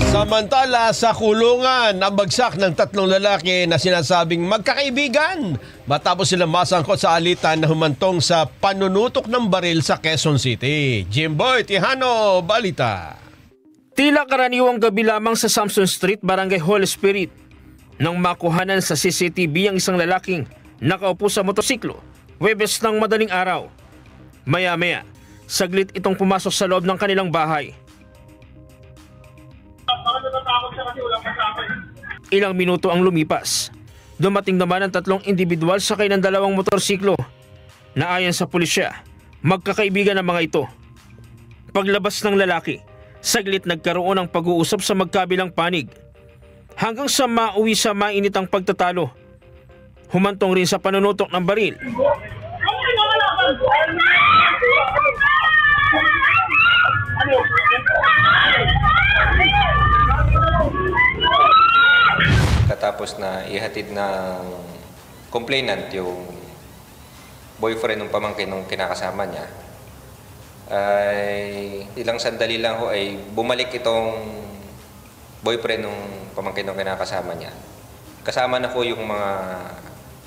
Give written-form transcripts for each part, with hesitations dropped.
Samantala, sa kulungan, ang bagsak ng 3 lalaki na sinasabing magkakaibigan matapos silang masangkot sa alitan na humantong sa panunutok ng baril sa Quezon City. Jimboy Tihano, balita. Tila karaniwang gabi lamang sa Samson Street, Barangay Holy Spirit, nang makuhanan sa CCTV ang isang lalaking nakaupo sa motosiklo, Huwebes ng madaling araw. Maya-maya, saglit itong pumasok sa loob ng kanilang bahay. Ilang minuto ang lumipas. Dumating naman ang 3 individual sakay ng 2 motorsiklo na ayon sa pulisya, magkakaibigan ang mga ito. Paglabas ng lalaki, saglit nagkaroon ng pag-uusap sa magkabilang panig hanggang sa mauwi sa mainitang pagtatalo. Humantong rin sa panunutok ng baril. Katapos na ihatid ng complainant yung boyfriend ng pamangkin ng kinakasama niya, ay ilang sandali lang ho ay bumalik itong boyfriend ng pamangkin ng kinakasama niya. Kasama na ho yung mga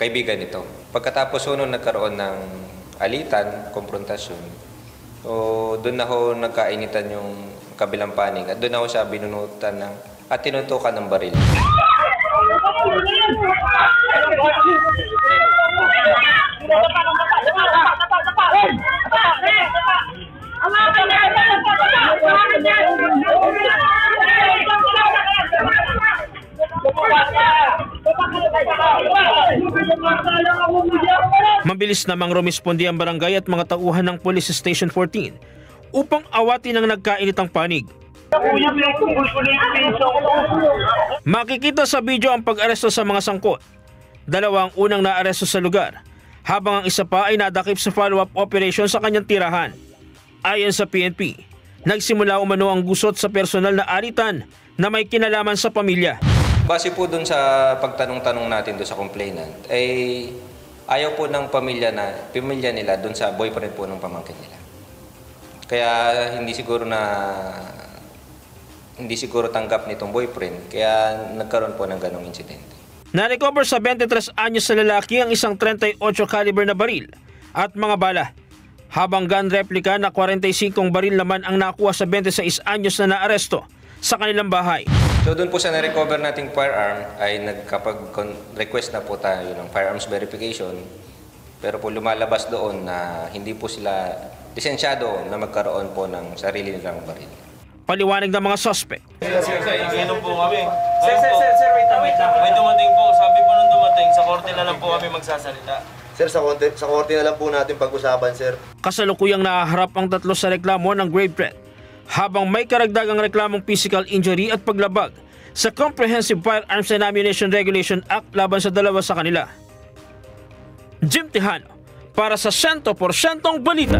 kaibigan nito. Pagkatapos ho nung nagkaroon ng alitan, konfrontasyon, so doon na ho nagkainitan yung kabilang panig at doon na ho siya binunutan at tinutukan ng baril. Mabilis namang rumispondi ang barangay at mga tauhan ng Police Station 14 upang awatin ang nagkainitang panig. Makikita sa video ang pag-aresto sa mga sangkot. 2 ang unang naaresto sa lugar, habang ang isa pa ay nadakip sa follow-up operation sa kanyang tirahan. Ayon sa PNP, nagsimula umano ang gusot sa personal na alitan na may kinalaman sa pamilya. Base po dun sa pagtanong-tanong natin doon sa complainant, ay ayaw po ng pamilya nila dun sa boyfriend po ng pamangkin nila. Kaya hindi siguro tanggap nitong boyfriend, kaya nagkaroon po ng ganong insidente. Na-recover sa 23 anyos sa lalaki ang isang 38 caliber na baril at mga bala, habang gun replica na 45 baril naman ang nakuha sa 26 anyos na naaresto sa kanilang bahay. So doon po sa na-recover nating firearm ay nagkapag-request na po tayo ng firearms verification, pero po lumalabas doon na hindi po sila lisensyado na magkaroon po ng sarili nilang baril. Paliwanag ng mga suspect. Sir, inom po kami. Sir, wait lang. May dumating po. Sabi po nung dumating, sa korte na lang po kami magsasalita. Sir, sa korte na lang po natin pag-usapan, sir. Kasalukuyang nahaharap ang 3 sa reklamo ng grave threat, habang may karagdagang reklamong physical injury at paglabag sa Comprehensive Firearms and Ammunition Regulation Act laban sa 2 sa kanila. Jim Tihano, para sa 100% balita.